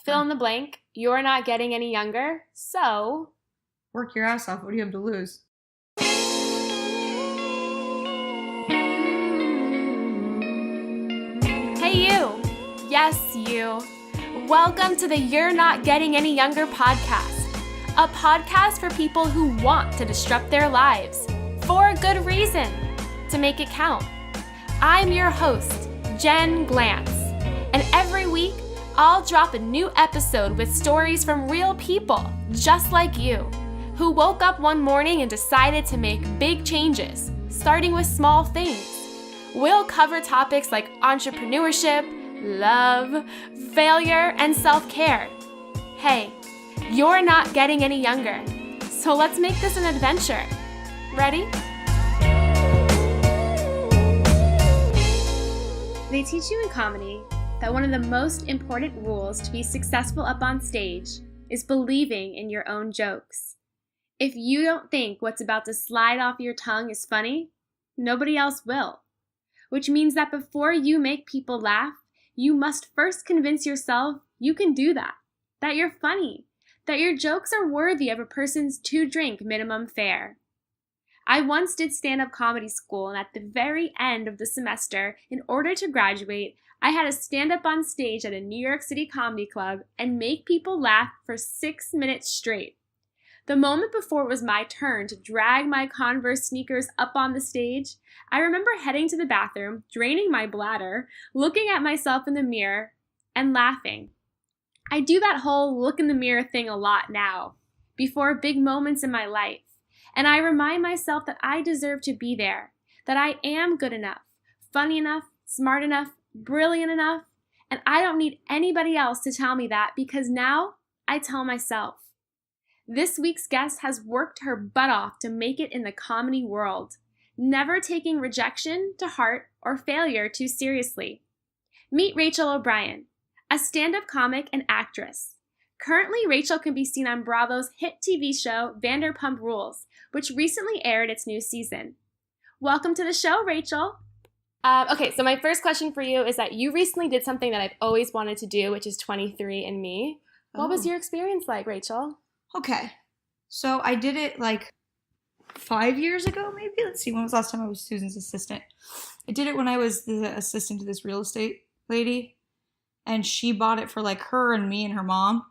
Fill in the blank. You're not getting any younger, so... Work your ass off. What do you have to lose? Hey, you. Yes, you. Welcome to the You're Not Getting Any Younger podcast. A podcast for people who want to disrupt their lives. For a good reason. To make it count. I'm your host, Jen Glantz. And every week, I'll drop a new episode with stories from real people, just like you, who woke up one morning and decided to make big changes, starting with small things. We'll cover topics like entrepreneurship, love, failure, and self-care. Hey, you're not getting any younger, so let's make this an adventure. Ready? They teach you in comedy that one of the most important rules to be successful up on stage is believing in your own jokes. If you don't think what's about to slide off your tongue is funny, nobody else will. Which means that before you make people laugh, you must first convince yourself you can do that you're funny, that your jokes are worthy of a person's 2-drink minimum fare. I once did stand-up comedy school, and at the very end of the semester, in order to graduate, I had to stand up on stage at a New York City comedy club and make people laugh for 6 minutes straight. The moment before it was my turn to drag my Converse sneakers up on the stage, I remember heading to the bathroom, draining my bladder, looking at myself in the mirror, and laughing. I do that whole look in the mirror thing a lot now, before big moments in my life. And I remind myself that I deserve to be there, that I am good enough, funny enough, smart enough, brilliant enough, and I don't need anybody else to tell me that because now I tell myself. This week's guest has worked her butt off to make it in the comedy world, never taking rejection to heart or failure too seriously. Meet Rachael O'Brien, a stand-up comic and actress. Currently, Rachael can be seen on Bravo's hit TV show Vanderpump Rules, which recently aired its new season. Welcome to the show, Rachael. Okay, so my first question for you is that you recently did something that I've always wanted to do, which is 23andMe. What was your experience like, Rachael? Okay. So I did it like 5 years ago, maybe. Let's see. When was the last time I was Susan's assistant? I did it when I was the assistant to this real estate lady. And she bought it for like her and me and her mom.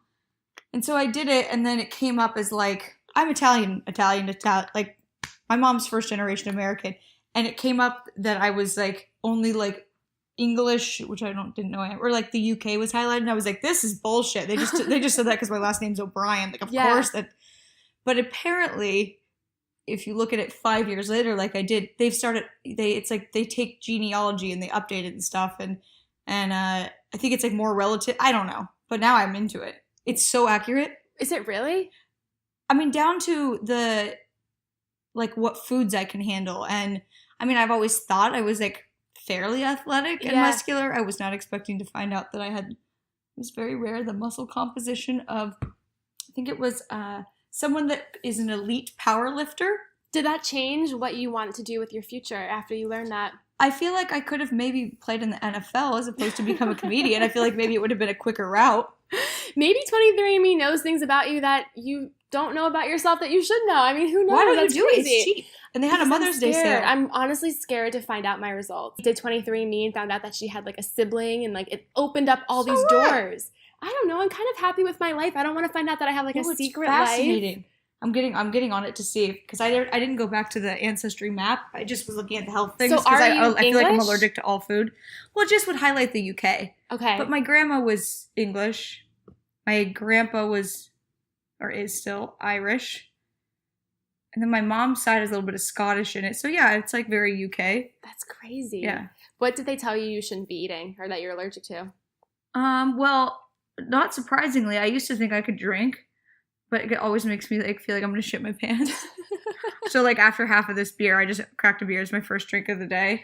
And so I did it, and then it came up as like, I'm Italian, like my mom's first generation American. And it came up that I was like only like English, which I didn't know, or like the UK was highlighted. And I was like, this is bullshit. They just said that because my last name's O'Brien. Like, of course that. But apparently, if you look at it 5 years later, like I did, it's like they take genealogy and they update it and stuff. And I think it's like more relative. I don't know. But now I'm into it. It's so accurate. Is it really? I mean, down to the, like, what foods I can handle. And, I mean, I've always thought I was, like, fairly athletic and muscular. I was not expecting to find out that it was very rare, the muscle composition of, I think it was someone that is an elite power lifter. Did that change what you wanted to do with your future after you learned that? I feel like I could have maybe played in the NFL as opposed to become a comedian. I feel like maybe it would have been a quicker route. Maybe 23andMe knows things about you that you don't know about yourself that you should know. I mean, who knows? Why don't That's you do crazy. it? It's cheap. And they had a Mother's Day sale. I'm honestly scared to find out my results. I did 23andMe and found out that she had like a sibling, and like it opened up all these doors. I don't know. I'm kind of happy with my life. I don't want to find out that I have like a secret fascinating. life. I'm getting on it to see, because I didn't go back to the ancestry map. I just was looking at the health things. So because I feel like I'm English? allergic to all food. Well, it just would highlight the UK. Okay. But my grandma was English. My grandpa was, or is still, Irish. And then my mom's side has a little bit of Scottish in it. So yeah, it's like very UK. That's crazy. Yeah. What did they tell you shouldn't be eating or that you're allergic to? Well, not surprisingly, I used to think I could drink, but it always makes me like feel like I'm gonna shit my pants. So like after half of this beer, I just cracked a beer as my first drink of the day.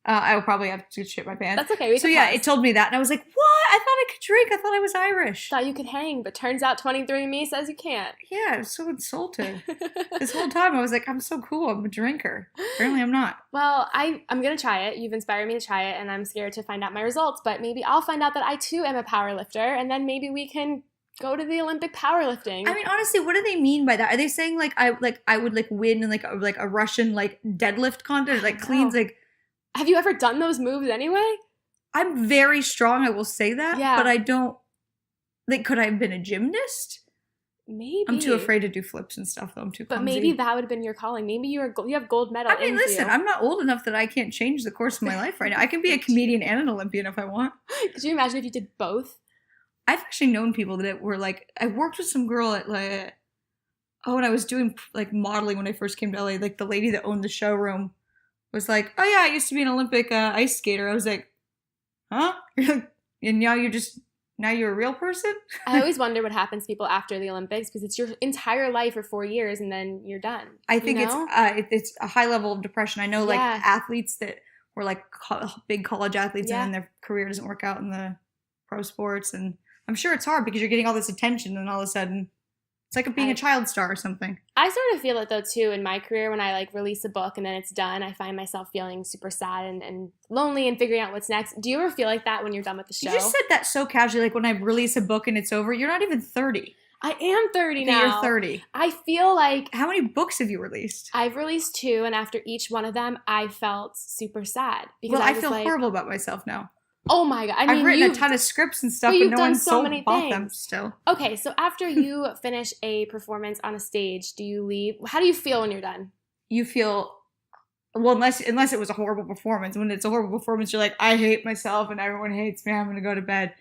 I will probably have to shit my pants. That's okay. So yeah, it told me that, and I was like, "What? I thought I could drink. I thought I was Irish. Thought you could hang, but turns out 23andMe says you can't." Yeah, I was so insulted. This whole time I was like, "I'm so cool. I'm a drinker." Apparently, I'm not. Well, I'm gonna try it. You've inspired me to try it, and I'm scared to find out my results. But maybe I'll find out that I too am a power lifter, and then maybe we can go to the Olympic powerlifting. I mean, honestly, what do they mean by that? Are they saying like I would like win in like a Russian like deadlift contest, like cleans like? Have you ever done those moves anyway? I'm very strong, I will say that. Yeah. But I don't, like, could I have been a gymnast? Maybe. I'm too afraid to do flips and stuff, though. I'm too clumsy. But maybe that would have been your calling. Maybe you have gold medal. I mean, listen, I'm not old enough that I can't change the course of my life right now. I can be a comedian and an Olympian if I want. Could you imagine if you did both? I've actually known people that were like, I worked with some girl at like, when I was doing like modeling when I first came to LA, like the lady that owned the showroom was like, "Oh yeah, I used to be an Olympic ice skater." I was like, "Huh?" You're like, and now you're a real person? I always wonder what happens to people after the Olympics because it's your entire life for 4 years and then you're done. I think it's a high level of depression. I know like athletes that were like big college athletes and then their career doesn't work out in the pro sports, and I'm sure it's hard because you're getting all this attention and all of a sudden it's like being a child star or something. I sort of feel it though too in my career when I like release a book and then it's done. I find myself feeling super sad and lonely and figuring out what's next. Do you ever feel like that when you're done with the show? You just said that so casually, like when I release a book and it's over. You're not even 30. I am 30 now. You're 30. I feel like... How many books have you released? I've released 2, and after each one of them, I felt super sad. Because I feel horrible about myself now. Oh my God. I've written a ton of scripts and stuff, but no one bought them still. Okay, so after you finish a performance on a stage, do you leave? How do you feel when you're done? You feel, well, unless it was a horrible performance. When it's a horrible performance, you're like, I hate myself and everyone hates me. I'm going to go to bed.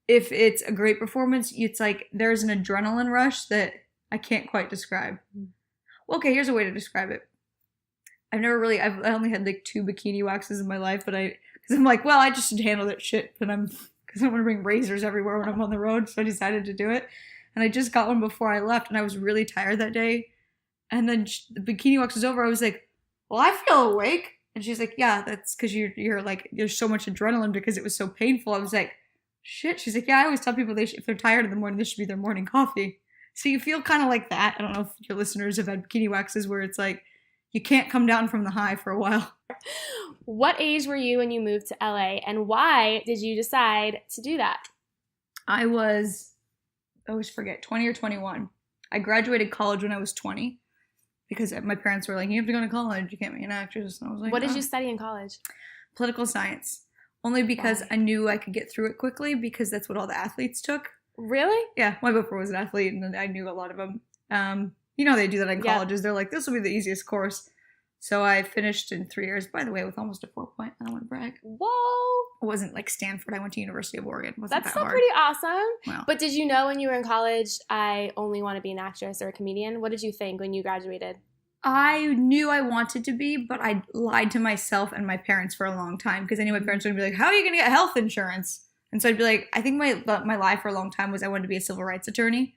If it's a great performance, it's like there's an adrenaline rush that I can't quite describe. Well, okay, here's a way to describe it. I've only had like 2 bikini waxes in my life, but because I'm like, well, I just should handle that shit, because I don't want to bring razors everywhere when I'm on the road, so I decided to do it. And I just got one before I left, and I was really tired that day. And then the bikini wax was over. I was like, well, I feel awake. And she's like, yeah, that's because you're like, there's so much adrenaline because it was so painful. I was like, shit. She's like, yeah, I always tell people if they're tired in the morning, this should be their morning coffee. So you feel kind of like that. I don't know if your listeners have had bikini waxes where it's like, you can't come down from the high for a while. What age were you when you moved to LA, and why did you decide to do that? I always forget, 20 or 21. I graduated college when I was 20 because my parents were like, you have to go to college. You can't be an actress. And I was like, what did you study in college? Political science. Only because I knew I could get through it quickly because that's what all the athletes took. Really? Yeah. My boyfriend was an athlete and I knew a lot of them. You know, they do that in colleges. They're like, this will be the easiest course. So I finished in 3 years, by the way, with almost a 4.0. I don't want to brag. Whoa. It wasn't like Stanford. I went to University of Oregon. That's still pretty awesome. Wow. But did you know when you were in college, I only want to be an actress or a comedian? What did you think when you graduated? I knew I wanted to be, but I lied to myself and my parents for a long time because I knew my parents were going to be like, how are you going to get health insurance? And so I'd be like, I think my lie for a long time was I wanted to be a civil rights attorney.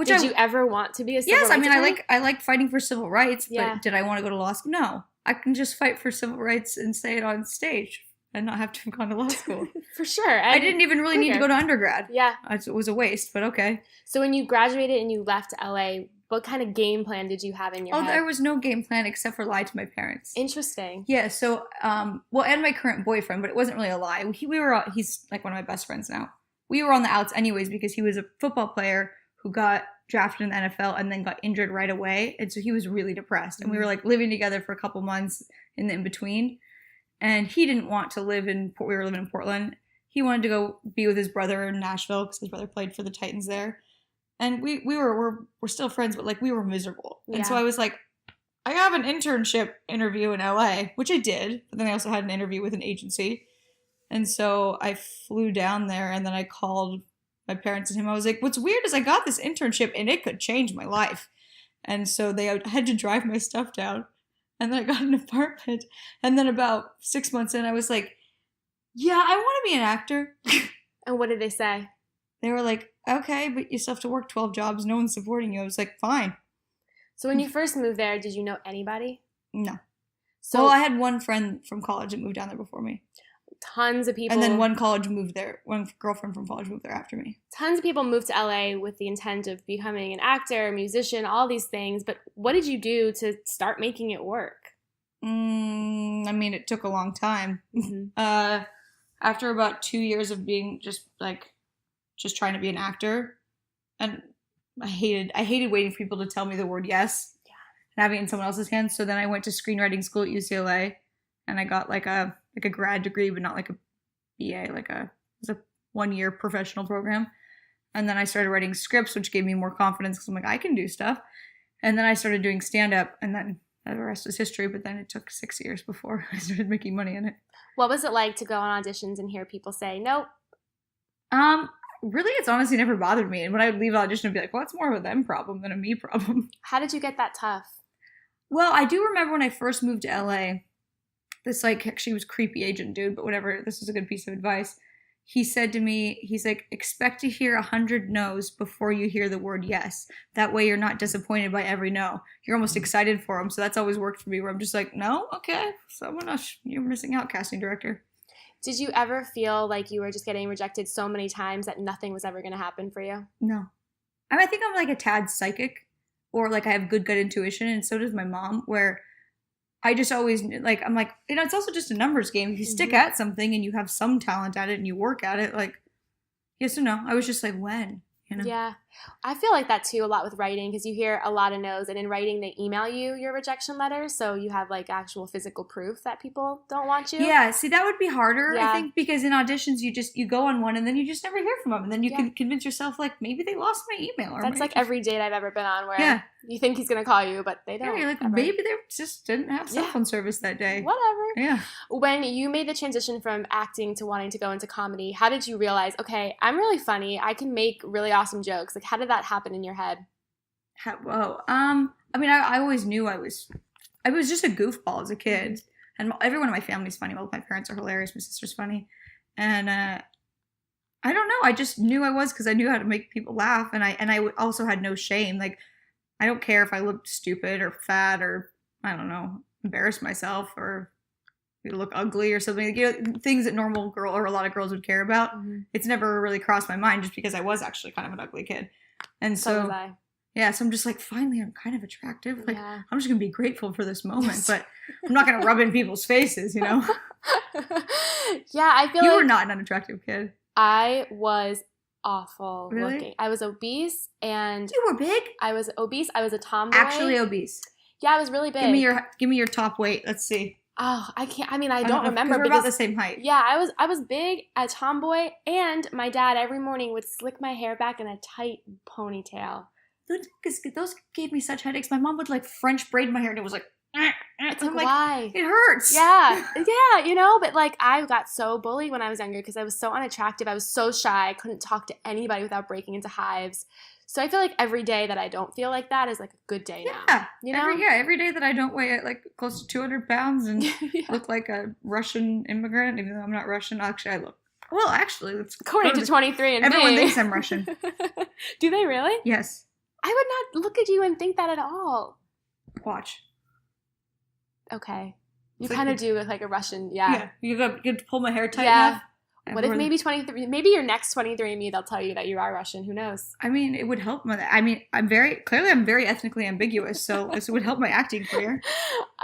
Did you ever want to be a civil rights attorney? Yes, I like fighting for civil rights, but did I want to go to law school? No. I can just fight for civil rights and say it on stage and not have to have gone to law school. For sure. I didn't even really need to go to undergrad. Yeah. It was a waste, but okay. So when you graduated and you left LA, what kind of game plan did you have in your head? There was no game plan except for lie to my parents. Interesting. Yeah, so, and my current boyfriend, but it wasn't really a lie. He's like one of my best friends now. We were on the outs anyways because he was a football player who got drafted in the NFL and then got injured right away. And so he was really depressed. And we were like living together for a couple months in the in-between. And he didn't want to we were living in Portland. He wanted to go be with his brother in Nashville because his brother played for the Titans there. And we're still friends, but like we were miserable. Yeah. And so I was like, I have an internship interview in LA, which I did. But then I also had an interview with an agency. And so I flew down there and then I called my parents and him. I was like, what's weird is I got this internship and it could change my life. And so they had to drive my stuff down. And then I got an apartment. And then about 6 months in, I was like, yeah, I want to be an actor. And what did they say? They were like, okay, but you still have to work 12 jobs. No one's supporting you. I was like, fine. So when you first moved there, did you know anybody? No. So well, I had one friend from college that moved down there before me. tons of people. And then one girlfriend from college moved there after me. Tons of people moved to LA with the intent of becoming an actor, a musician, all these things. But what did you do to start making it work? I mean, it took a long time. Mm-hmm. After about 2 years of being just trying to be an actor, and I hated waiting for people to tell me the word yes, and having it in someone else's hands. So then I went to screenwriting school at UCLA, and I got like a grad degree, but not like a BA, it was a 1-year professional program. And then I started writing scripts, which gave me more confidence because I'm like, I can do stuff. And then I started doing stand-up, and then the rest was history. But then it took 6 years before I started making money in it. What was it like to go on auditions and hear people say, nope? Really, it's honestly never bothered me. And when I would leave an audition, I'd be like, well, it's more of a them problem than a me problem. How did you get that tough? Well, I do remember when I first moved to LA, this actually was creepy agent dude, but whatever, this was a good piece of advice. He said to me, he's like, expect to hear 100 no's before you hear the word yes. That way you're not disappointed by every no. You're almost excited for them. So that's always worked for me, where I'm just like, no? Okay. You're missing out, casting director. Did you ever feel like you were just getting rejected so many times that nothing was ever going to happen for you? No. I think I'm like a tad psychic, or like I have good gut intuition, and so does my mom, where I just always, like, I'm like, it's also just a numbers game. If you stick at something and you have some talent at it and you work at it, like, yes or no. I was just like, when? Yeah. I feel like that too a lot with writing, because you hear a lot of no's, and in writing they email you your rejection letters, so you have like actual physical proof that people don't want you. Yeah, see, that would be harder, I think, because in auditions you go on one and then you just never hear from them, and then you can convince yourself like maybe they lost my email. Or that's like every date I've ever been on where you think he's gonna call you, but they don't. Yeah, you're like, ever. Maybe they just didn't have cell phone service that day. Whatever. Yeah. When you made the transition from acting to wanting to go into comedy, how did you realize, okay, I'm really funny, I can make really awesome jokes? Like, how did that happen in your head? Whoa. I mean, I always knew I was just a goofball as a kid, and everyone in my family's funny. Well, my parents are hilarious. My sister's funny, and I don't know. I just knew I was, because I knew how to make people laugh, and I also had no shame. Like, I don't care if I looked stupid or fat or, I don't know, embarrass myself or look ugly or something. Like, things that normal girl or a lot of girls would care about. It's never really crossed my mind, just because I was actually kind of an ugly kid. And so was I. Yeah, so I'm just like, finally, I'm kind of attractive. Like, I'm just going to be grateful for this moment, but I'm not going to rub in people's faces, Yeah, I feel You were not an unattractive kid. I was awful looking. I was obese, and You were big? I was obese. I was a tomboy. Actually obese. Yeah, I was really big. Give me your top weight. Let's see. Oh, I can't. I mean, I don't remember. We're about the same height. Yeah, I was big, a tomboy, and my dad every morning would slick my hair back in a tight ponytail. Those gave me such headaches. My mom would like French braid my hair, and it was like, it's like, why? It hurts. Yeah, but like I got so bullied when I was younger because I was so unattractive. I was so shy. I couldn't talk to anybody without breaking into hives. So I feel like every day that I don't feel like that is like a good day now. You know? Every day that I don't weigh like close to 200 pounds and look like a Russian immigrant, even though I'm not Russian. Actually, I look. Well, actually, let's according to 23 and everyone thinks I'm Russian. Do they really? Yes. I would not look at you and think that at all. Watch. Okay. You kind of do look like a Russian, Yeah, you got to pull my hair tight enough. What if maybe 23, maybe your next 23andMe, they'll tell you that you are Russian. Who knows? I mean, it would help. I'm very ethnically ambiguous, so this would help my acting career.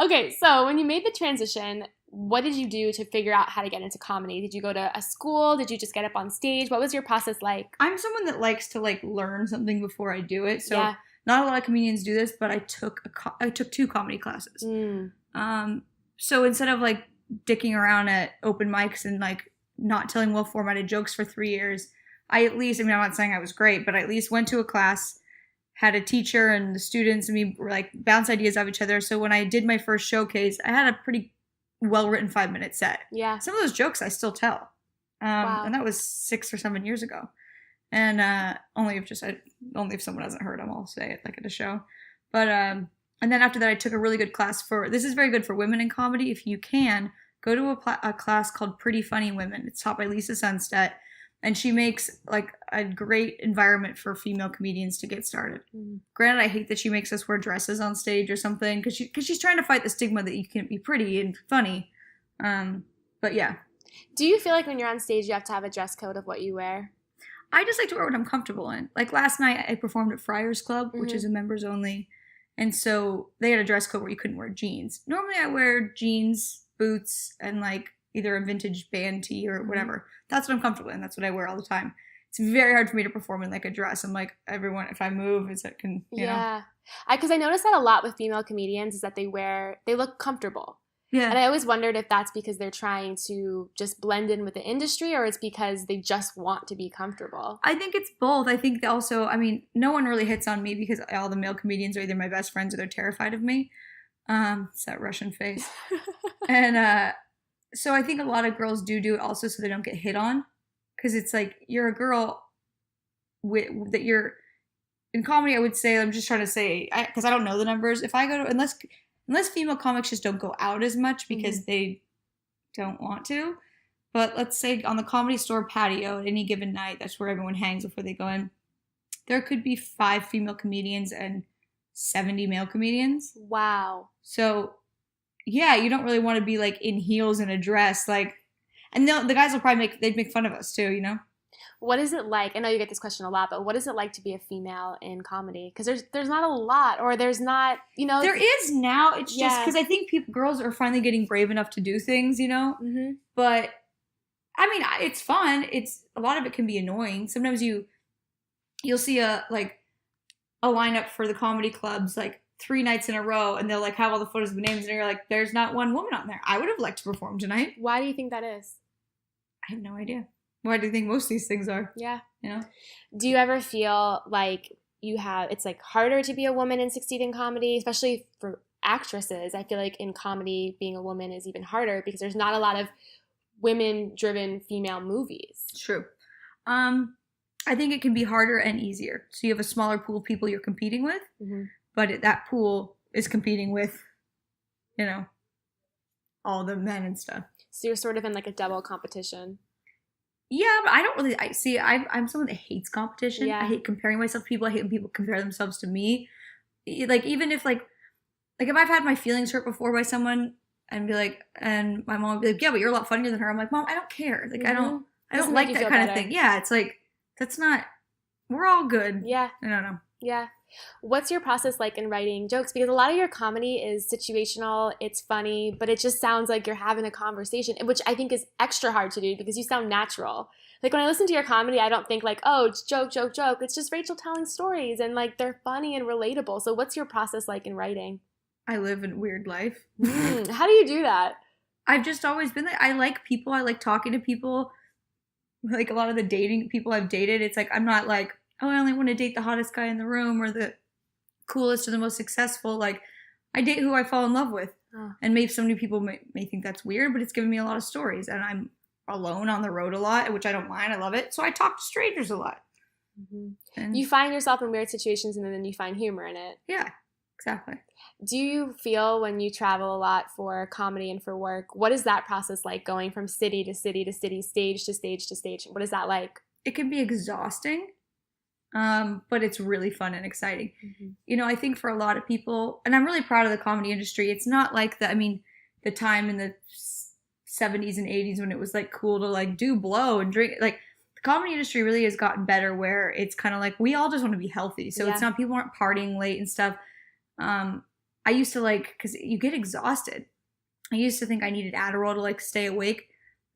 Okay, so when you made the transition, what did you do to figure out how to get into comedy? Did you go to a school? Did you just get up on stage? What was your process like? I'm someone that likes to like learn something before I do it. So not a lot of comedians do this, but I took 2 comedy classes. So instead of like dicking around at open mics and like not telling well-formatted jokes for 3 years, I'm not saying I was great, but I at least went to a class, had a teacher, and the students and me were like bounce ideas off each other. So when I did my first showcase, I had a pretty well-written 5-minute set. Yeah. Some of those jokes I still tell. Wow. And that was 6 or 7 years ago. And only if someone hasn't heard them, I'll say it like at a show. But and then after that, I took a really good class this is very good for women in comedy. If you can, go to a class called Pretty Funny Women. It's taught by Lisa Sunstedt. And she makes like a great environment for female comedians to get started. Granted, I hate that she makes us wear dresses on stage or something because she's trying to fight the stigma that you can't be pretty and funny. But yeah. Do you feel like when you're on stage you have to have a dress code of what you wear? I just like to wear what I'm comfortable in. Like last night I performed at Friars Club, which is a members only. And so they had a dress code where you couldn't wear jeans. Normally I wear jeans, boots, and like either a vintage band tee or whatever. That's what I'm comfortable in. That's what I wear all the time. It's very hard for me to perform in like a dress. I'm like, everyone, if I move, it's it can, you know. Because I noticed that a lot with female comedians is that they look comfortable. Yeah. And I always wondered if that's because they're trying to just blend in with the industry or it's because they just want to be comfortable. I think it's both. I think also, I mean, no one really hits on me because all the male comedians are either my best friends or they're terrified of me. It's that Russian face. And so I think a lot of girls do it also so they don't get hit on. Because it's like, you're a girl that you're in comedy, I would say, I'm just trying to say, because I don't know the numbers. If I go to, unless female comics just don't go out as much because they don't want to. But let's say on the Comedy Store patio at any given night, that's where everyone hangs before they go in. There could be 5 female comedians and 70 male comedians. Wow. So, yeah, you don't really want to be like in heels and a dress. Like, and the guys will probably they'd make fun of us too, you know? What is it like? I know you get this question a lot, but what is it like to be a female in comedy? Because there's not a lot, or there's not, you know. There is now. It's just because I think girls are finally getting brave enough to do things, you know. But I mean, it's fun. It's a lot of it can be annoying. Sometimes you'll see a lineup for the comedy clubs like 3 nights in a row, and they'll like have all the photos of the names, and you're like, there's not one woman on there. I would have liked to perform tonight. Why do you think that is? I have no idea. Why do you think most of these things are? Yeah. You know? Do you ever feel like it's like harder to be a woman and succeed in comedy, especially for actresses? I feel like in comedy, being a woman is even harder because there's not a lot of women-driven female movies. True. I think it can be harder and easier. So you have a smaller pool of people you're competing with, but that pool is competing with, you know, all the men and stuff. So you're sort of in like a double competition. Yeah, but I don't really. I'm someone that hates competition. Yeah. I hate comparing myself to people. I hate when people compare themselves to me. Like even if like if I've had my feelings hurt before by someone and be like, and my mom would be like, yeah, but you're a lot funnier than her. I'm like, Mom, I don't care. Like I don't like that kind of thing. Yeah, it's like that's not. We're all good. Yeah. I don't know. Yeah. What's your process like in writing jokes? Because a lot of your comedy is situational, it's funny, but it just sounds like you're having a conversation, which I think is extra hard to do because you sound natural. Like when I listen to your comedy, I don't think like, oh, it's joke, joke, joke. It's just Rachel telling stories and like they're funny and relatable. So what's your process like in writing? I live a weird life. How do you do that? I've just always been like, I like people. I like talking to people. Like a lot of the dating people I've dated, it's like, I'm not like, oh, I only want to date the hottest guy in the room or the coolest or the most successful. Like, I date who I fall in love with. Oh. And maybe so many people may think that's weird, but it's given me a lot of stories. And I'm alone on the road a lot, which I don't mind. I love it. So I talk to strangers a lot. And you find yourself in weird situations and then you find humor in it. Yeah, exactly. Do you feel when you travel a lot for comedy and for work, what is that process like going from city to city to city, stage to stage to stage? What is that like? It can be exhausting. But it's really fun and exciting. You know, I think for a lot of people, and I'm really proud of the comedy industry, it's not like the time in the 70s and 80s when it was like cool to like do blow and drink. Like the comedy industry really has gotten better where it's kind of like we all just want to be healthy. So it's not, people aren't partying late and stuff. I used to because you get exhausted. I used to think I needed Adderall to like stay awake.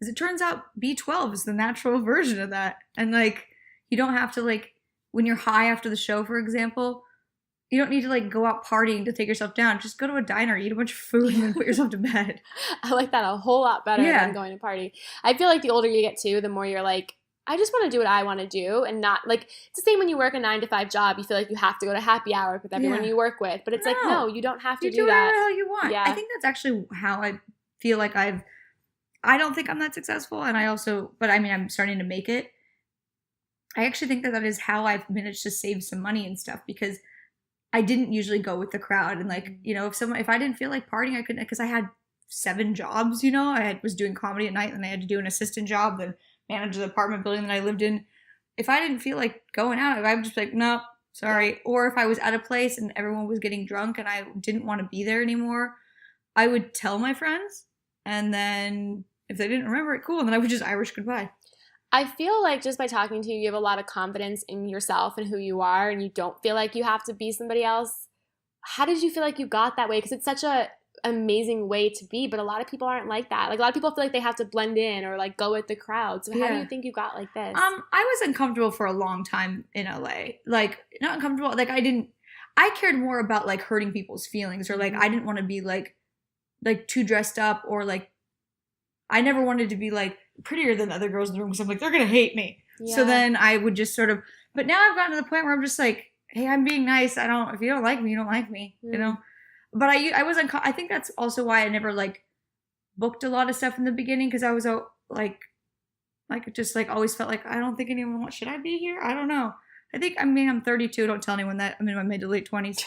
As it turns out, B12 is the natural version of that. And like, you don't have to like, when you're high after the show, for example, you don't need to like go out partying to take yourself down. Just go to a diner, eat a bunch of food, and then put yourself to bed. I like that a whole lot better than going to party. I feel like the older you get too, the more you're like, I just want to do what I want to do, and not like it's the same when you work a 9-to-5 job. You feel like you have to go to happy hour with everyone you work with, but it's like no, you don't have to do that. Whatever the hell you want. Yeah. I think that's actually how I feel like I don't think I'm that successful, and but I mean I'm starting to make it. I actually think that is how I've managed to save some money and stuff because I didn't usually go with the crowd. And like, you know, if I didn't feel like partying, I couldn't, because I had 7 jobs, you know, was doing comedy at night and I had to do an assistant job, then manager of the apartment building that I lived in, if I didn't feel like going out, I would just be like, no, sorry. Yeah. Or if I was at a place and everyone was getting drunk and I didn't want to be there anymore, I would tell my friends. And then if they didn't remember it, cool. And then I would just Irish goodbye. I feel like just by talking to you, you have a lot of confidence in yourself and who you are, and you don't feel like you have to be somebody else. How did you feel like you got that way? Because it's such a amazing way to be, but a lot of people aren't like that. Like, a lot of people feel like they have to blend in or like go with the crowd. So how do you think you got like this? I was uncomfortable for a long time in LA. Like, not uncomfortable. Like, I cared more about like hurting people's feelings, or like I didn't want to be like too dressed up, or like I never wanted to be like prettier than the other girls in the room because I'm like, they're gonna hate me. Yeah. So then I would just sort of, but now I've gotten to the point where I'm just like, hey, I'm being nice. If you don't like me, you don't like me, you know? But I think that's also why I never like booked a lot of stuff in the beginning, because I was like just like always felt like I don't think anyone wants. Should I be here? I don't know. I'm 32. Don't tell anyone that. I'm in my mid to late 20s.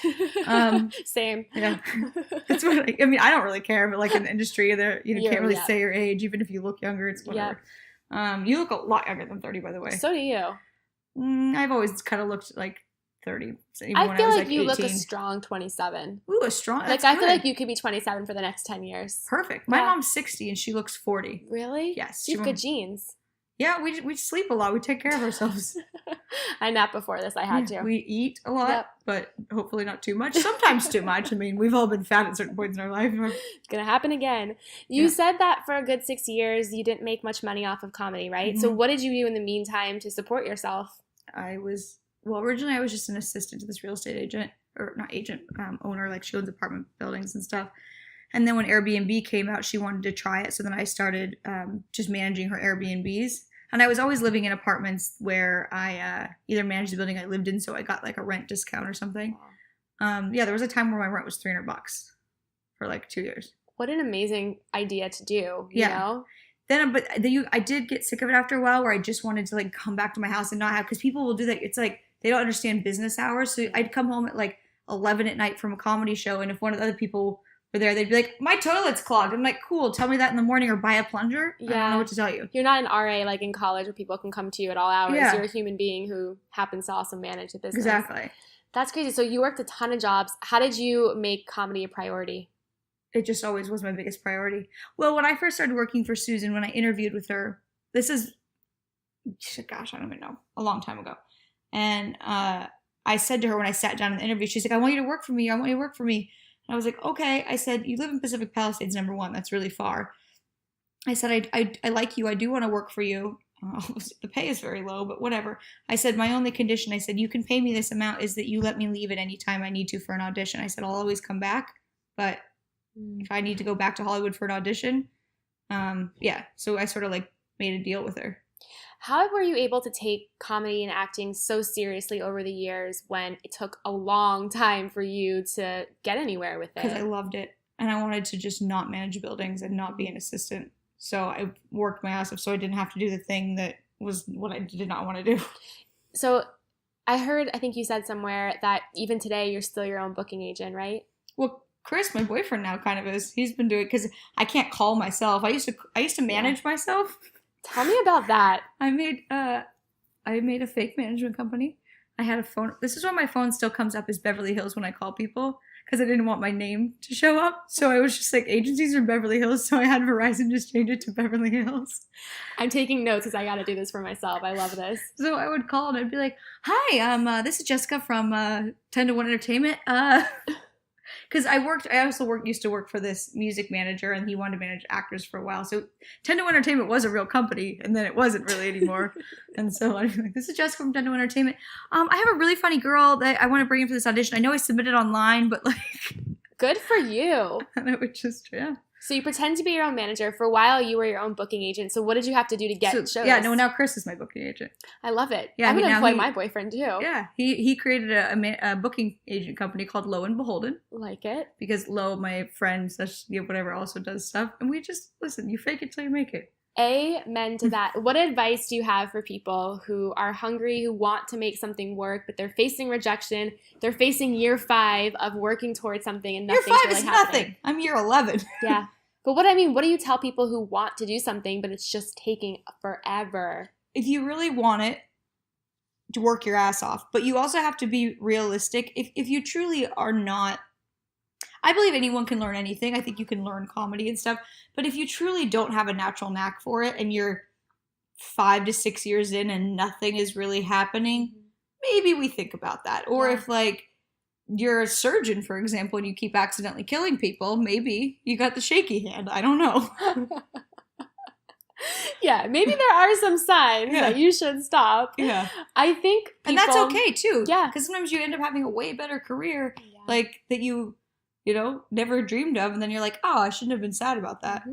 Same. Yeah. That's what I don't really care, but like in the industry, there you can't really say your age, even if you look younger. It's whatever. Yep. You look a lot younger than 30, by the way. So do you. I've always kind of looked like 30. I feel like you 18. Look a strong 27. Ooh, a strong. Like, I feel like you could be 27 for the next 10 years. Perfect. My mom's 60 and she looks 40. Really? Yes. You have good genes. Yeah, we sleep a lot. We take care of ourselves. I napped before this. I had to. We eat a lot, but hopefully not too much. Sometimes too much. I mean, we've all been fat at certain points in our life. It's going to happen again. You said that for a good 6 years, you didn't make much money off of comedy, right? Mm-hmm. So what did you do in the meantime to support yourself? Originally I was just an assistant to this real estate agent, or not agent, owner. Like, she owns apartment buildings and stuff. And then when Airbnb came out, she wanted to try it. So then I started just managing her Airbnbs. And I was always living in apartments where I either managed the building I lived in, so I got like a rent discount or something. There was a time where my rent was $300 for like 2 years. What an amazing idea to do, you know? I did get sick of it after a while, where I just wanted to like come back to my house and not have, because people will do that. It's like they don't understand business hours. So I'd come home at like 11 at night from a comedy show, and if one of the other people were there, they'd be like, my toilet's clogged. I'm like, cool, tell me that in the morning, or buy a plunger. Yeah. I don't know what to tell you. You're not an RA like in college where people can come to you at all hours. Yeah. You're a human being who happens to also manage the business. Exactly. That's crazy. So you worked a ton of jobs. How did you make comedy a priority? It just always was my biggest priority. Well, when I first started working for Susan, when I interviewed with her, this is, gosh, I don't even know, a long time ago. And I said to her when I sat down in the interview, she's like, I want you to work for me. I want you to work for me. And I was like, okay. I said, you live in Pacific Palisades, number one. That's really far. I said, I like you. I do want to work for you. The pay is very low, but whatever. I said, my only condition, I said, you can pay me this amount, is that you let me leave at any time I need to for an audition. I said, I'll always come back, but if I need to go back to Hollywood for an audition, so I sort of like made a deal with her. How were you able to take comedy and acting so seriously over the years when it took a long time for you to get anywhere with it? Because I loved it, and I wanted to just not manage buildings and not be an assistant. So I worked my ass off so I didn't have to do the thing that was what I did not want to do. So I think you said somewhere that even today you're still your own booking agent, right? Well, Chris, my boyfriend now, kind of is. He's been doing it because I can't call myself. I used to manage myself. Tell me about that. I made a fake management company. I had a phone. This is why my phone still comes up as Beverly Hills when I call people, because I didn't want my name to show up. So I was just like, agencies are Beverly Hills. So I had Verizon just change it to Beverly Hills. I'm taking notes because I got to do this for myself. I love this. So I would call and I'd be like, hi, this is Jessica from 10 to 1 Entertainment. Because used to work for this music manager, and he wanted to manage actors for a while. So 10 to 1 Entertainment was a real company, and then it wasn't really anymore. And so I'd be like, this is Jessica from 10 to 1 Entertainment. I have a really funny girl that I want to bring in for this audition. I know I submitted online, but like... Good for you. And I would just, So you pretend to be your own manager. For a while, you were your own booking agent. So what did you have to do to get shows? Yeah, no, now Chris is my booking agent. I love it. Yeah, I'm going to employ my boyfriend, too. Yeah, he created a booking agent company called Low and Beholden. Like it. Because Low, my friend, whatever, also does stuff. And we just, listen, you fake it till you make it. Amen to that. What advice do you have for people who are hungry, who want to make something work, but they're facing rejection? They're facing year 5 of working towards something and nothing's really happening. Year 5 is nothing. I'm year 11. Yeah. But what do you tell people who want to do something, but it's just taking forever? If you really want it, to work your ass off. But you also have to be realistic. If you truly are not, I believe anyone can learn anything. I think you can learn comedy and stuff. But if you truly don't have a natural knack for it and you're 5 to 6 years in and nothing is really happening, maybe we think about that. Or if like you're a surgeon, for example, and you keep accidentally killing people, maybe you got the shaky hand. I don't know. Yeah, maybe there are some signs that you should stop. Yeah. I think people, and that's okay too. Yeah. Because sometimes you end up having a way better career like that you never dreamed of, and then you're like, oh, I shouldn't have been sad about that.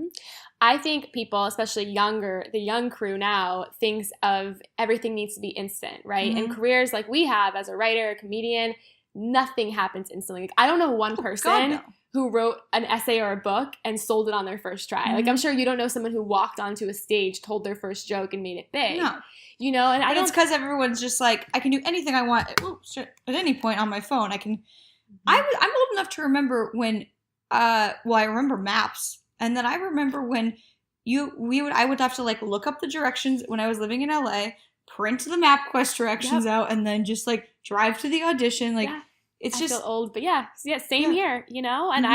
I think people, especially the young crew now, thinks of everything needs to be instant, right? And careers like we have as a writer, a comedian, nothing happens instantly. Like, I don't know one person who wrote an essay or a book and sold it on their first try. Like, I'm sure you don't know someone who walked onto a stage, told their first joke, and made it big. No. You know, and it's because everyone's just like, I can do anything I want at any point on my phone. I can. I'm old enough to remember when, I remember maps, and then I remember when I would have to like look up the directions when I was living in LA, print the MapQuest directions out, and then just like drive to the audition. Like it's just feel old, but same here, you know. And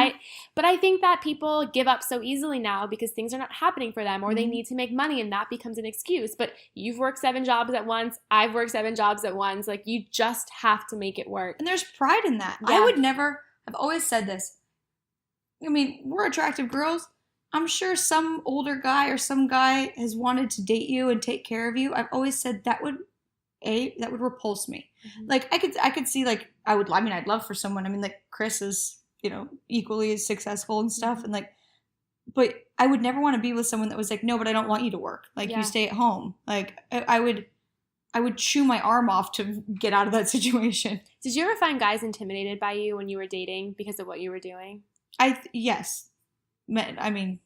but I think that people give up so easily now because things are not happening for them, or they need to make money, and that becomes an excuse. But you've worked 7 jobs at once. I've worked 7 jobs at once. Like, you just have to make it work. And there's pride in that. I would never. I've always said this. I mean, we're attractive girls. I'm sure some older guy or some guy has wanted to date you and take care of you. I've always said that would repulse me. Like, I could see, like, I'd love for someone. I mean, like, Chris is, equally as successful and stuff. And, like, but I would never want to be with someone that was like, no, but I don't want you to work. Like, you stay at home. Like, I would chew my arm off to get out of that situation. Did you ever find guys intimidated by you when you were dating because of what you were doing? Yes. I mean,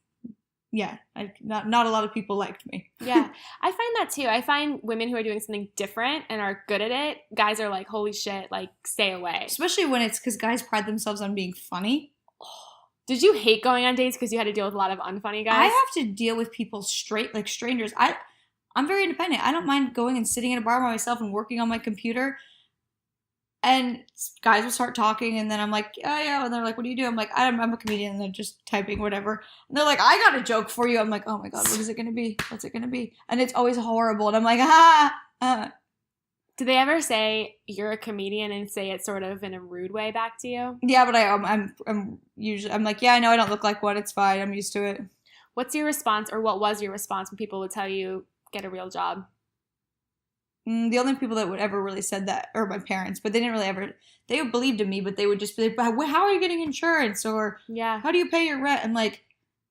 yeah, not a lot of people liked me. Yeah, I find that too. I find women who are doing something different and are good at it, guys are like, holy shit, like, stay away. Especially when it's because guys pride themselves on being funny. Did you hate going on dates because you had to deal with a lot of unfunny guys? I have to deal with people like strangers. I'm very independent. I don't mind going and sitting in a bar by myself and working on my computer. And guys will start talking, and then I'm like, oh, yeah. And they're like, what do you do? I'm like, I'm a comedian, and they're just typing whatever. And they're like, I got a joke for you. I'm like, oh, my God, what is it going to be? What's it going to be? And it's always horrible. And I'm like, Do they ever say you're a comedian and say it sort of in a rude way back to you? Yeah, but I'm usually, I'm like, yeah, I know I don't look like one. It's fine. I'm used to it. What's your response, or what was your response when people would tell you, get a real job? The only people that would ever really said that are my parents, but they didn't really ever, they believed in me, but they would just be like, how are you getting insurance? Or how do you pay your rent? I'm like,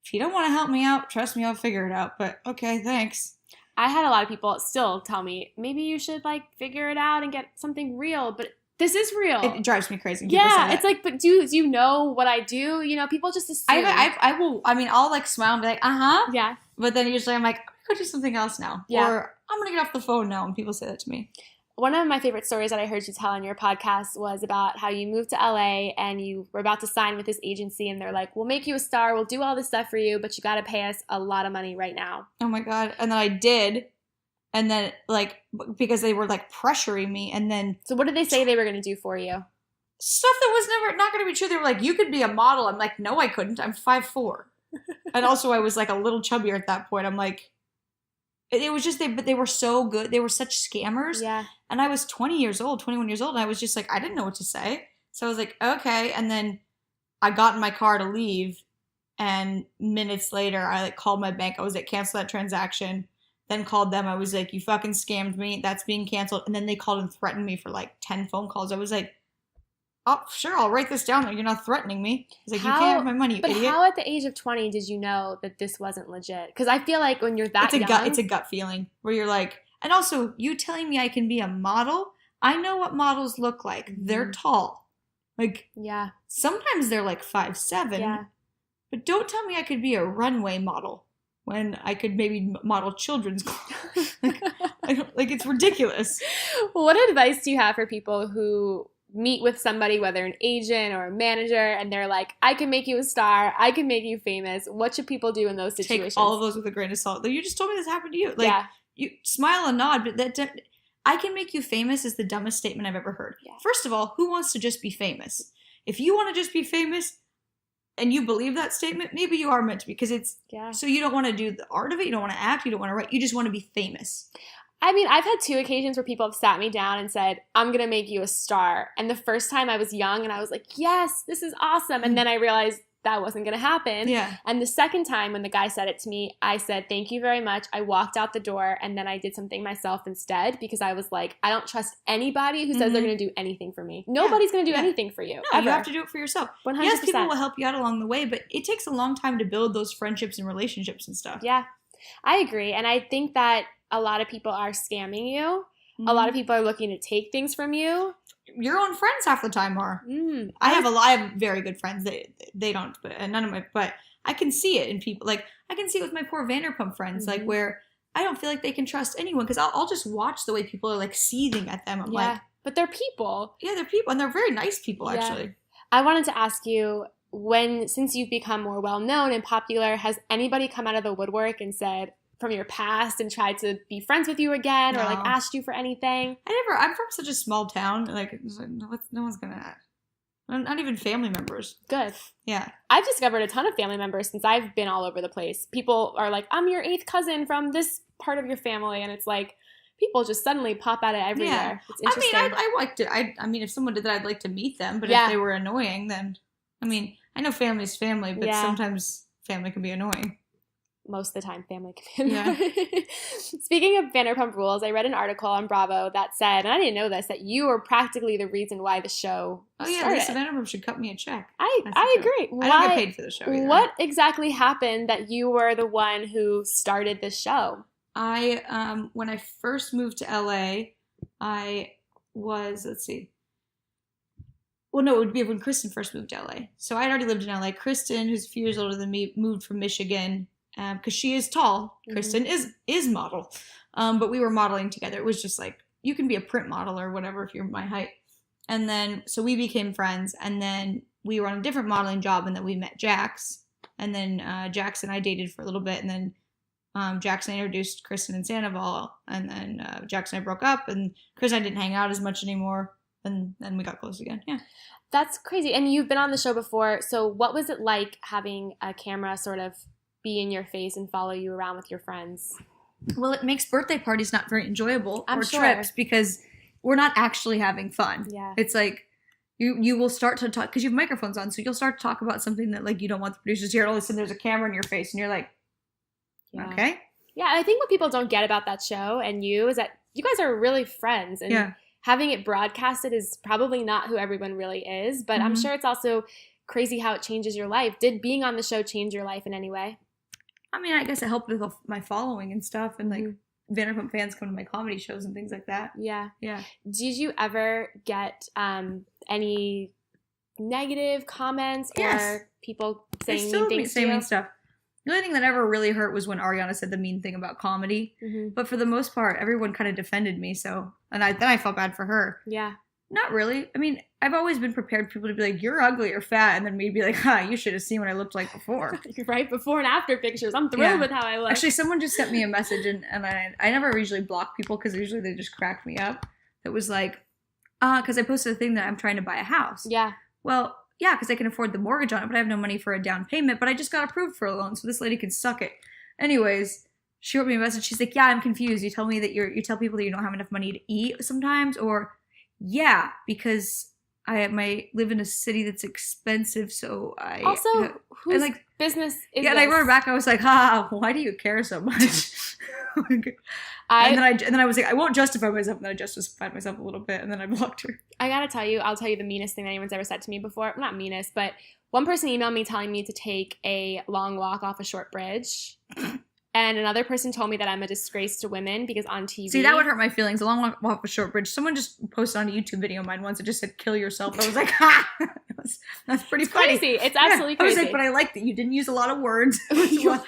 if you don't want to help me out, trust me, I'll figure it out. But okay, thanks. I had a lot of people still tell me, maybe you should like figure it out and get something real, but this is real. It drives me crazy. Yeah, it's like, but do you know what I do? You know, people just assume. I'll like smile and be like, Yeah. But then usually I'm like, go do something else now. Yeah. Or I'm going to get off the phone now when people say that to me. One of my favorite stories that I heard you tell on your podcast was about how you moved to LA and you were about to sign with this agency, and they're like, we'll make you a star, we'll do all this stuff for you, but you got to pay us a lot of money right now. Oh my God. And then I did. And then, like, because they were, like, pressuring me, and then... So what did they say they were going to do for you? Stuff that was never not going to be true. They were like, you could be a model. I'm like, no, I couldn't. I'm 5'4". And also, I was, like, a little chubbier at that point. I'm like... It was just, but they were so good. They were such scammers. Yeah. And I was 21 years old, and I was just like, I didn't know what to say. So I was like, okay. And then I got in my car to leave, and minutes later, I, like, called my bank. I was like, cancel that transaction. Then called them. I was like, you fucking scammed me. That's being canceled. And then they called and threatened me for like 10 phone calls. I was like, oh, sure, I'll write this down. You're not threatening me. I was like, you can't have my money, you idiot. But how at the age of 20 did you know that this wasn't legit? Because I feel like when you're that young. It's a gut feeling where you're like, and also you telling me I can be a model. I know what models look like. Mm-hmm. They're tall. Like, yeah. Sometimes they're like 5'7". Yeah. But don't tell me I could be a runway model when I could maybe model children's clothes. Like, it's ridiculous. What advice do you have for people who meet with somebody, whether an agent or a manager, and they're like, I can make you a star, I can make you famous. What should people do in those situations? Take all of those with a grain of salt. You just told me this happened to you. Like, yeah. You smile and nod, but I can make you famous is the dumbest statement I've ever heard. Yeah. First of all, who wants to just be famous? If you want to just be famous and you believe that statement, maybe you are meant to be, because it's so you don't want to do the art of it, you don't want to act, you don't want to write, you just want to be famous. I mean, I've had 2 occasions where people have sat me down and said, I'm going to make you a star. And the first time I was young and I was like, yes, this is awesome. And then I realized that wasn't going to happen. Yeah. And the second time when the guy said it to me, I said, thank you very much. I walked out the door and then I did something myself instead, because I was like, I don't trust anybody who says they're going to do anything for me. Nobody's going to do anything for you. No, ever. You have to do it for yourself. 100%. Yes, people will help you out along the way, but it takes a long time to build those friendships and relationships and stuff. Yeah, I agree. And I think that a lot of people are scamming you. A lot of people are looking to take things from you. Your own friends half the time are. I have very good friends. They don't, but none of my. But I can see it in people. Like, I can see it with my poor Vanderpump friends. Like, where I don't feel like they can trust anyone, because I'll just watch the way people are like seething at them. I'm like, but they're people. Yeah, they're people, and they're very nice people actually. I wanted to ask you, since you've become more well known and popular, has anybody come out of the woodwork and said, from your past, and tried to be friends with you again, or like asked you for anything? I'm from such a small town. Like, no one's gonna. Not even family members. Good. Yeah. I've discovered a ton of family members since I've been all over the place. People are like, I'm your 8th cousin from this part of your family, and it's like people just suddenly pop out of everywhere. Yeah. It's interesting. I mean, I like to. I mean, if someone did that, I'd like to meet them. But if they were annoying, then I mean, I know family's family, but sometimes family can be annoying. Most of the time, family can be annoying. Speaking of Vanderpump Rules, I read an article on Bravo that said, and I didn't know this, that you were practically the reason why the show started. Lisa Vanderpump should cut me a check. I agree. I don't get paid for the show either. What exactly happened that you were the one who started this show? When I first moved to LA, I was, let's see. Well, no, it would be when Kristen first moved to LA. So I'd already lived in LA. Kristen, who's a few years older than me, moved from Michigan. Because she is tall. Kristen is model. But we were modeling together. It was just like, you can be a print model or whatever if you're my height. And then, so we became friends. And then we were on a different modeling job, and then we met Jax. And then Jax and I dated for a little bit. And then Jax and I introduced Kristen and Sandoval. And then Jax and I broke up. And Chris and I didn't hang out as much anymore. And then we got close again. Yeah. That's crazy. And you've been on the show before. So what was it like having a camera sort of be in your face and follow you around with your friends? Well, it makes birthday parties not very enjoyable, I'm or sure. trips, because we're not actually having fun. Yeah. It's like you will start to talk, because you have microphones on, so you'll start to talk about something that like you don't want the producers to hear. All of a sudden there's a camera in your face and you're like, okay. Yeah, I think what people don't get about that show and you is that you guys are really friends, and having it broadcasted is probably not who everyone really is, but I'm sure it's also crazy how it changes your life. Did being on the show change your life in any way? I mean, I guess it helped with my following and stuff, and like Vanderpump fans come to my comedy shows and things like that. Yeah. Yeah. Did you ever get any negative comments or people saying mean things to you? Mean stuff. The only thing that ever really hurt was when Ariana said the mean thing about comedy. But for the most part, everyone kind of defended me. So, and then I felt bad for her. Yeah. Not really. I mean, I've always been prepared for people to be like, you're ugly or fat. And then we'd be like, you should have seen what I looked like before. Right? Before and after pictures. I'm thrilled with how I look. Actually, someone just sent me a message, and I never usually block people because usually they just crack me up. It was like, because I posted a thing that I'm trying to buy a house. Yeah. Well, yeah, because I can afford the mortgage on it, but I have no money for a down payment. But I just got approved for a loan, so this lady can suck it. Anyways, she wrote me a message. She's like, yeah, I'm confused. You tell me that you tell people that you don't have enough money to eat sometimes, or yeah, because I live in a city that's expensive, so I also whose like business is yeah. And I wrote her back. I was like, why do you care so much? And then I was like, I won't justify myself. And then I justified myself a little bit, and then I blocked her. I gotta tell you, I'll tell you the meanest thing anyone's ever said to me before. Not meanest, but one person emailed me telling me to take a long walk off a short bridge. And another person told me that I'm a disgrace to women because on TV. See, that would hurt my feelings. A long walk off a short bridge. Someone just posted on a YouTube video of mine once. It just said, kill yourself. I was like, ha! That's pretty funny. Crazy. It's absolutely crazy. I was like, but I liked that you didn't use a lot of words. It was like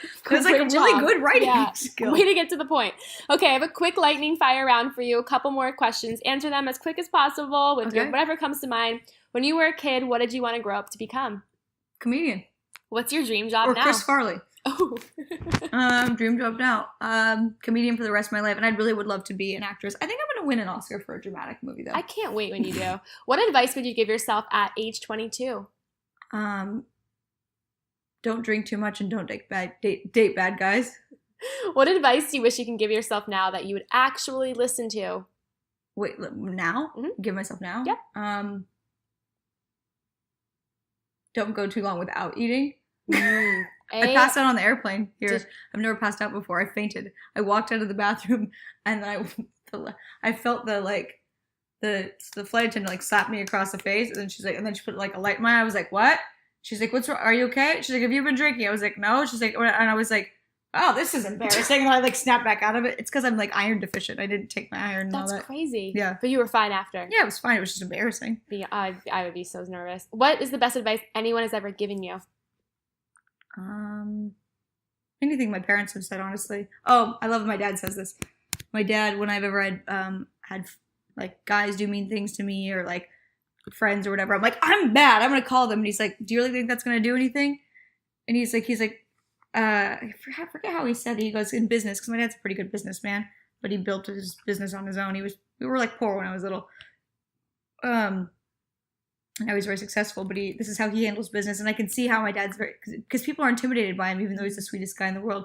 a Great really job. good writing skill. Way to get to the point. Okay, I have a quick lightning fire round for you. A couple more questions. Answer them as quick as possible with whatever comes to mind. When you were a kid, what did you want to grow up to become? Comedian. What's your dream job now? Or Chris Farley. Oh. Dream job now. Comedian for the rest of my life. And I really would love to be an actress. I think I'm going to win an Oscar for a dramatic movie, though. I can't wait when you do. What advice would you give yourself at age 22? Don't drink too much and don't date bad guys. What advice do you wish you can give yourself now that you would actually listen to? Wait, now? Mm-hmm. Give myself now? Yeah. Don't go too long without eating. I passed out on the airplane here. I've never passed out before. I fainted. I walked out of the bathroom and then I felt the flight attendant like slap me across the face, and then she's like, and then she put like a light in my eye. I was like, what? She's like, what's wrong? Are you okay? She's like, have you been drinking? I was like, no. She's like, and I was like, oh, this is embarrassing. And I like snapped back out of it. It's because I'm like iron deficient. I didn't take my iron and all that. That's crazy. Yeah. But you were fine after. Yeah, it was fine. It was just embarrassing. I would be so nervous. What is the best advice anyone has ever given you? Anything my parents have said, honestly. Oh, I love when my dad says this. My dad, when I've ever had like guys do mean things to me or like friends or whatever, I'm like, I'm bad. I'm gonna call them. And he's like, do you really think that's gonna do anything? And he's like, I forget how he said it. He goes, in business, because my dad's a pretty good businessman, but he built his business on his own. We were like poor when I was little. And now he's very successful, but this is how he handles business. And I can see how my dad's because people are intimidated by him, even though he's the sweetest guy in the world.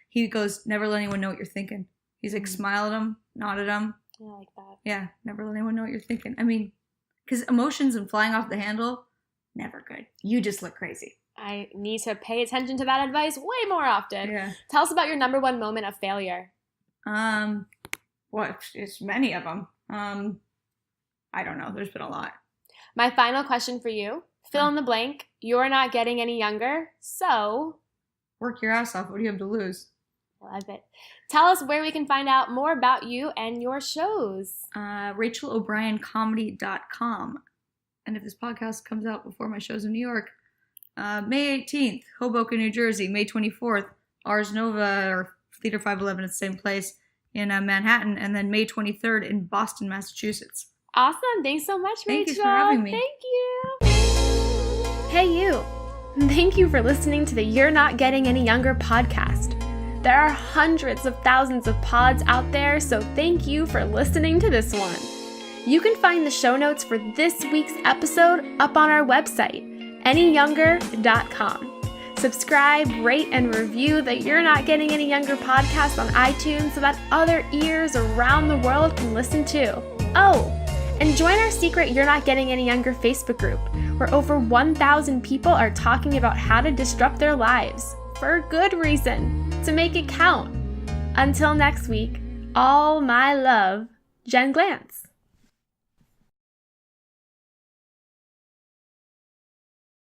He goes, never let anyone know what you're thinking. He's like, smile at them, nod at them. I like that. Yeah, never let anyone know what you're thinking. I mean, because emotions and flying off the handle, never good. You just look crazy. I need to pay attention to that advice way more often. Yeah. Tell us about your number one moment of failure. What? It's many of them. I don't know. There's been a lot. My final question for you. Fill in the blank. You're not getting any younger, so... Work your ass off. What do you have to lose? Love it. Tell us where we can find out more about you and your shows. RachelO'BrienComedy.com. And if this podcast comes out before my shows in New York, May 18th, Hoboken, New Jersey. May 24th, Ars Nova or Theater 511 at the same place in Manhattan. And then May 23rd in Boston, Massachusetts. Awesome. Thanks so much, Rachel. Thank you for having me. Thank you. Hey, you. Thank you for listening to the You're Not Getting Any Younger podcast. There are hundreds of thousands of pods out there, so thank you for listening to this one. You can find the show notes for this week's episode up on our website, anyyounger.com. Subscribe, rate, and review the You're Not Getting Any Younger podcast on iTunes so that other ears around the world can listen too. Oh, and join our secret You're Not Getting Any Younger Facebook group, where over 1,000 people are talking about how to disrupt their lives, for a good reason, to make it count. Until next week, all my love, Jen Glantz.